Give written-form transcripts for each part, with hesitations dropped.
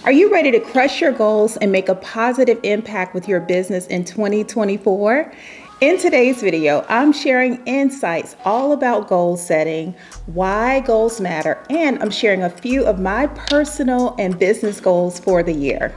Are you ready to crush your goals and make a positive impact with your business in 2024? In today's video, I'm sharing insights all about goal setting, why goals matter, and I'm sharing a few of my personal and business goals for the year.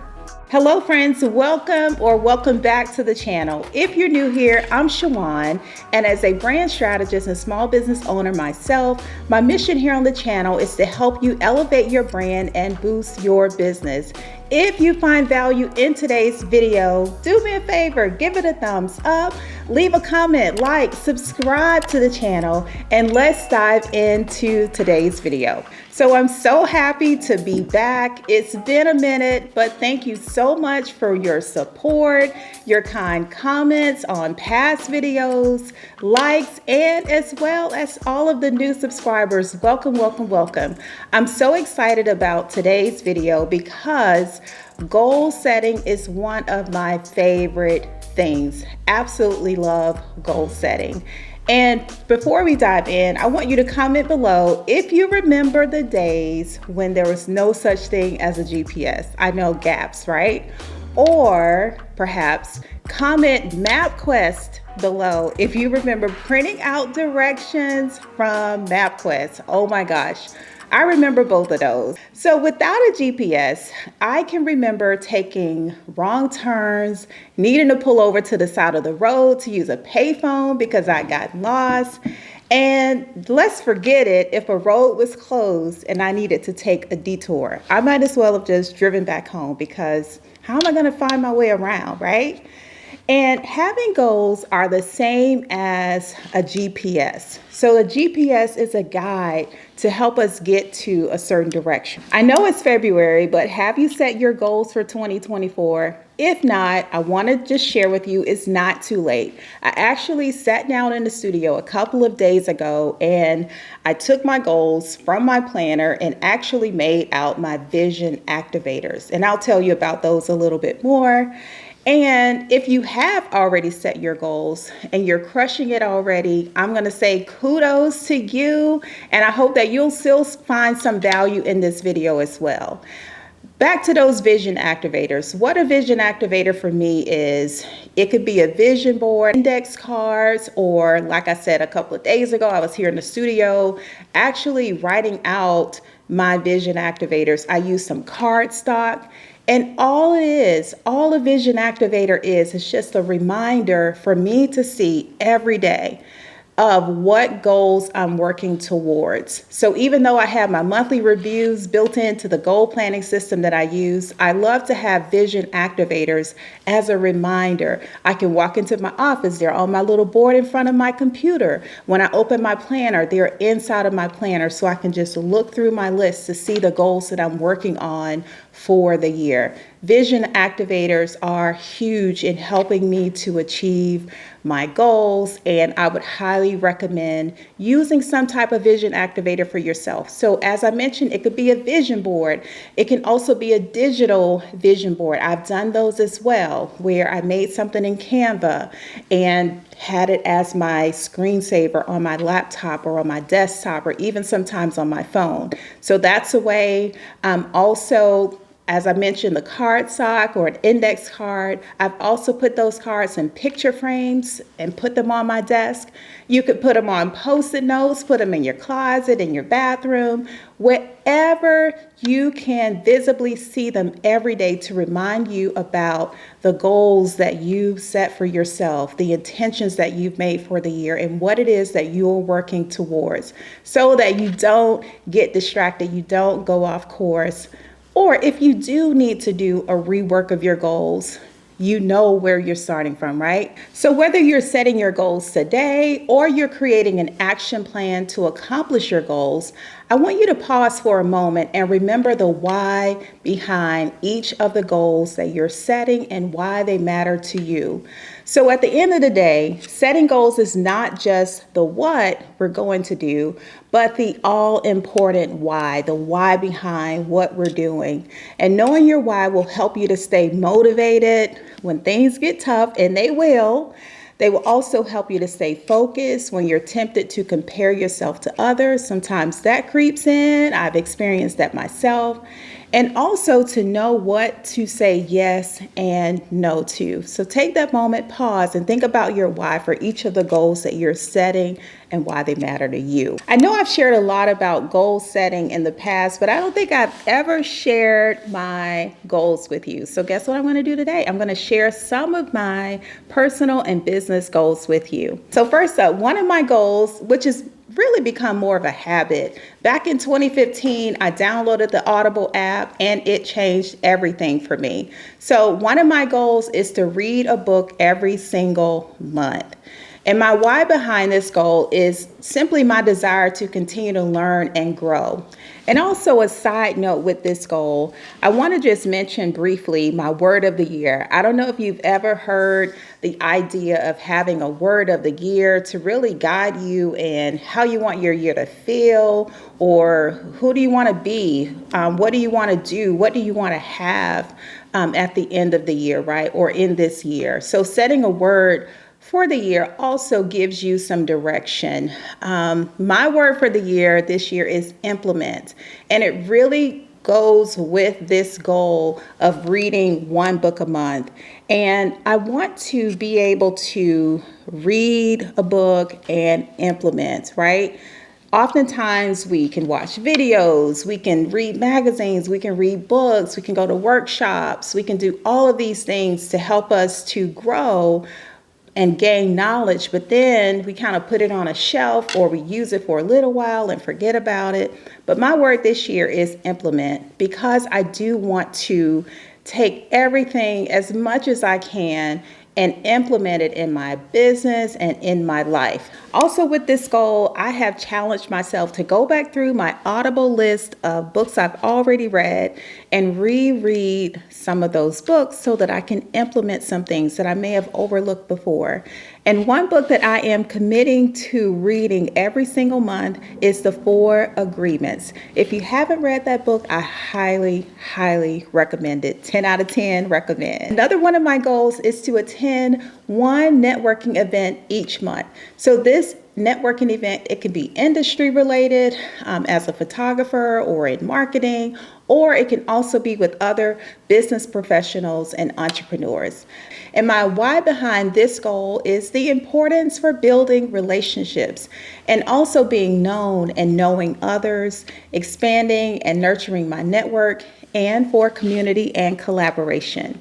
Hello friends, welcome back to the channel. If you're new here, I'm Shawon, and as a brand strategist and small business owner myself, my mission here on the channel is to help you elevate your brand and boost your business. If you find value in today's video, do me a favor, give it a thumbs up, leave a comment, like, subscribe to the channel, and let's dive into today's video. So I'm so happy to be back. It's been a minute, but thank you so much for your support, your kind comments on past videos, likes, and as well as all of the new subscribers. Welcome, welcome, welcome. I'm so excited about today's video because goal setting is one of my favorite things. Absolutely love goal setting. And before we dive in, I want you to comment below if you remember the days when there was no such thing as a GPS. I know gaps, right? Or perhaps comment MapQuest below if you remember printing out directions from MapQuest. Oh my gosh. I remember both of those. So without a GPS, I can remember taking wrong turns, needing to pull over to the side of the road to use a payphone because I got lost. And let's forget it, if a road was closed and I needed to take a detour, I might as well have just driven back home because how am I going to find my way around, right? And having goals are the same as a GPS. So a GPS is a guide to help us get to a certain direction. I know it's February, but have you set your goals for 2024? If not, I want to just share with you, it's not too late. I actually sat down in the studio a couple of days ago and I took my goals from my planner and actually made out my vision activators. And I'll tell you about those a little bit more. And if you have already set your goals and you're crushing it already, I'm going to say kudos to you. And I hope that you'll still find some value in this video as well. Back to those vision activators. What a vision activator for me is, it could be a vision board, index cards, or like I said a couple of days ago, I was here in the studio actually writing out my vision activators. I used some cardstock. And all a vision activator is just a reminder for me to see every day of what goals I'm working towards. So even though I have my monthly reviews built into the goal planning system that I use, I love to have vision activators as a reminder. I can walk into my office, they're on my little board in front of my computer. When I open my planner, they're inside of my planner so I can just look through my list to see the goals that I'm working on for the year. Vision activators are huge in helping me to achieve my goals, and I would highly recommend using some type of vision activator for yourself. So as I mentioned, it could be a vision board. It can also be a digital vision board. I've done those as well, where I made something in Canva and had it as my screensaver on my laptop or on my desktop or even sometimes on my phone. So that's a way. Also, as I mentioned, the cardstock or an index card, I've also put those cards in picture frames and put them on my desk. You could put them on Post-it notes, put them in your closet, in your bathroom, wherever you can visibly see them every day to remind you about the goals that you've set for yourself, the intentions that you've made for the year, and what it is that you're working towards, so that you don't get distracted, you don't go off course. Or if you do need to do a rework of your goals, you know where you're starting from, right? So whether you're setting your goals today or you're creating an action plan to accomplish your goals, I want you to pause for a moment and remember the why behind each of the goals that you're setting and why they matter to you. So at the end of the day, setting goals is not just the what we're going to do, but the all-important why, the why behind what we're doing. And knowing your why will help you to stay motivated when things get tough, and they will. They will also help you to stay focused when you're tempted to compare yourself to others. Sometimes that creeps in. I've experienced that myself. and also to know what to say yes and no to. So take that moment, pause, and think about your why for each of the goals that you're setting and why they matter to you. I know I've shared a lot about goal setting in the past, but I don't think I've ever shared my goals with you. So guess what I'm going to do today? I'm going to share some of my personal and business goals with you. So first up, one of my goals, which is really become more of a habit. Back in 2015, I downloaded the Audible app and it changed everything for me. So one of my goals is to read a book every single month. And my why behind this goal is simply my desire to continue to learn and grow. And also a side note with this goal, I want to just mention briefly my word of the year. I don't know if you've ever heard the idea of having a word of the year to really guide you in how you want your year to feel, or who do you want to be? What do you want to do? What do you want to have at the end of the year, right? Or in this year. So setting a word for the year also gives you some direction. My word for the year this year is implement, and it really goes with this goal of reading one book a month. And I want to be able to read a book and implement, right? Oftentimes we can watch videos, we can read magazines, we can read books, we can go to workshops, we can do all of these things to help us to grow and gain knowledge, but then we kind of put it on a shelf or we use it for a little while and forget about it. But my word this year is implement, because I do want to take everything as much as I can and implement it in my business and in my life. Also with this goal, I have challenged myself to go back through my Audible list of books I've already read and reread some of those books so that I can implement some things that I may have overlooked before. And one book that I am committing to reading every single month is The 4 Agreements. If you haven't read that book, I highly, highly recommend it. 10 out of 10 recommend. Another one of my goals is to attend one networking event each month. So this networking event, it can be industry related, as a photographer or in marketing, or it can also be with other business professionals and entrepreneurs. And my why behind this goal is the importance for building relationships and also being known and knowing others, expanding and nurturing my network, and for community and collaboration.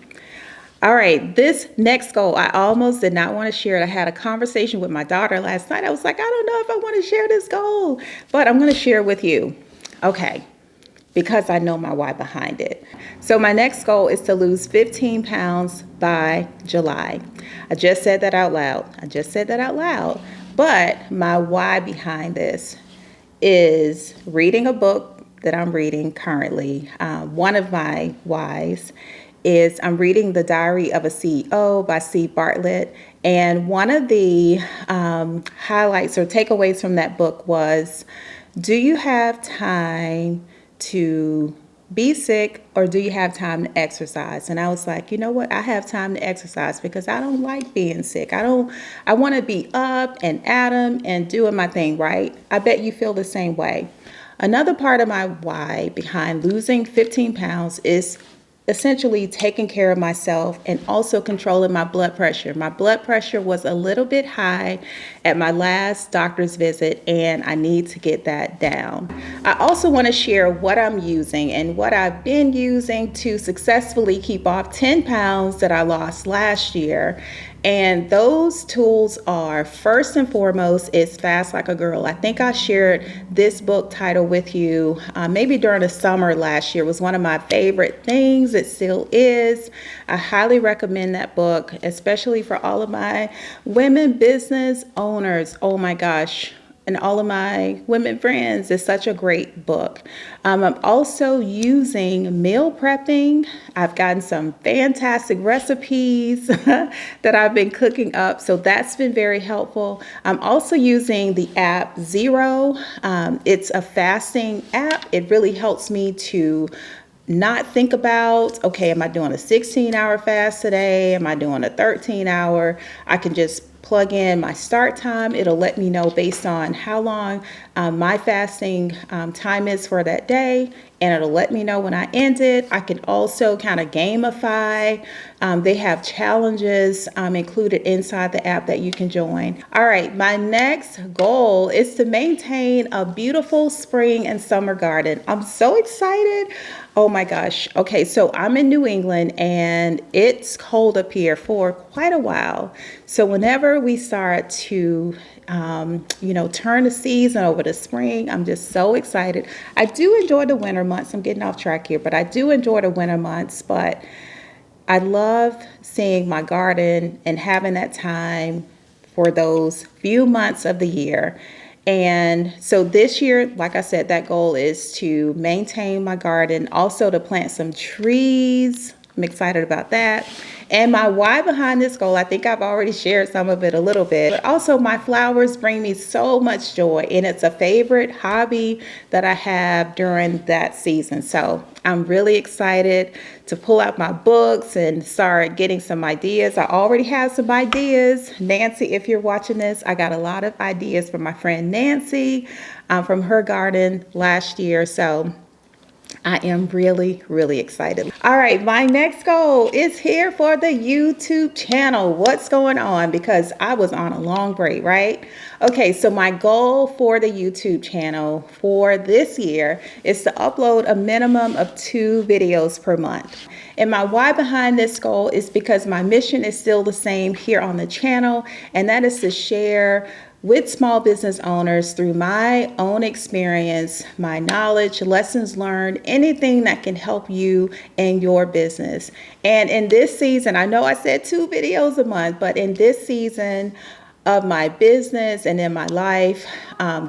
All right, this next goal, I almost did not want to share it. I had a conversation with my daughter last night. I was like, I don't know if I want to share this goal, but I'm going to share it with you. Okay, because I know my why behind it. So my next goal is to lose 15 pounds by July. I just said that out loud. But my why behind this is reading a book that I'm reading currently. One of my whys is I'm reading The Diary of a CEO by C. Bartlett. And one of the highlights or takeaways from that book was, do you have time to be sick, or do you have time to exercise? And I was like, you know what? I have time to exercise because I don't like being sick. I want to be up and at 'em and doing my thing, right? I bet you feel the same way. Another part of my why behind losing 15 pounds is essentially taking care of myself and also controlling my blood pressure. My blood pressure was a little bit high at my last doctor's visit, and I need to get that down. I also want to share what I'm using and what I've been using to successfully keep off 10 pounds that I lost last year. And those tools are, first and foremost, is Fast Like a Girl. I think I shared this book title with you maybe during the summer last year. It was one of my favorite things. It still is. I highly recommend that book, especially for all of my women business owners. Oh my gosh. And all of my women friends. It's such a great book. I'm also using meal prepping. I've gotten some fantastic recipes that I've been cooking up, so that's been very helpful. I'm also using the app Zero. It's a fasting app. It really helps me to not think about, okay, am I doing a 16-hour fast today? Am I doing a 13-hour? I can just plug in my start time. It'll let me know based on how long my fasting time is for that day, and it'll let me know when I end it. I can also kind of gamify. They have challenges included inside the app that you can join. All right, my next goal is to maintain a beautiful spring and summer garden. I'm so excited. Oh my gosh. Okay, so I'm in New England and it's cold up here for quite a while. So whenever we start to turn the season over to spring, I'm just so excited. I do enjoy the winter months. I'm getting off track here, but I do enjoy the winter months. But I love seeing my garden and having that time for those few months of the year. And so this year, like I said, that goal is to maintain my garden, also to plant some trees. I'm excited about that. And my why behind this goal, I think I've already shared some of it a little bit, but also my flowers bring me so much joy, and it's a favorite hobby that I have during that season. So I'm really excited to pull out my books and start getting some ideas. I already have some ideas. Nancy, if you're watching this, I got a lot of ideas from my friend Nancy from her garden last year. So I am really, really excited. All right, my next goal is here for the YouTube channel. What's going on? Because I was on a long break, right? Okay, so my goal for the YouTube channel for this year is to upload a minimum of 2 videos per month. And my why behind this goal is because my mission is still the same here on the channel, and that is to share with small business owners through my own experience, my knowledge, lessons learned, anything that can help you in your business. And in this season, I know I said 2 videos a month, but in this season of my business and in my life,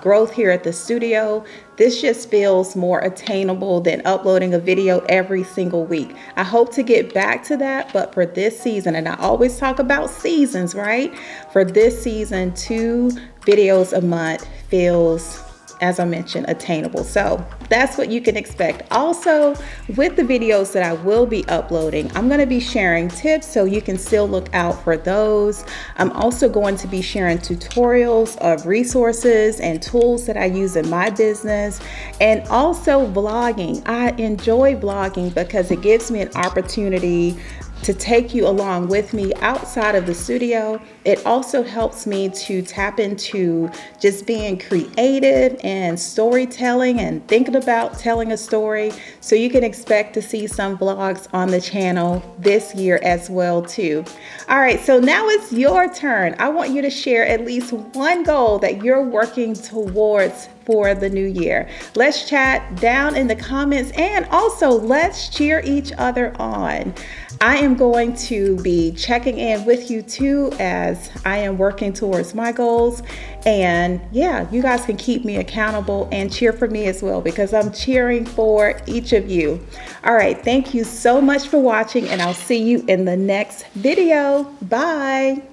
growth here at the studio, this just feels more attainable than uploading a video every single week. I hope to get back to that, but for this season, and I always talk about seasons, right? For this season, 2 videos a month feels, as I mentioned, attainable. So that's what you can expect. Also, with the videos that I will be uploading, I'm going to be sharing tips, so you can still look out for those. I'm also going to be sharing tutorials of resources and tools that I use in my business, and also vlogging. I enjoy vlogging because it gives me an opportunity to take you along with me outside of the studio. It also helps me to tap into just being creative and storytelling and thinking about telling a story. So you can expect to see some vlogs on the channel this year as well too. All right, so now it's your turn. I want you to share at least one goal that you're working towards for the new year. Let's chat down in the comments, and also let's cheer each other on. I am going to be checking in with you too as I am working towards my goals. And yeah, you guys can keep me accountable and cheer for me as well, because I'm cheering for each of you. All right, thank you so much for watching, and I'll see you in the next video. Bye.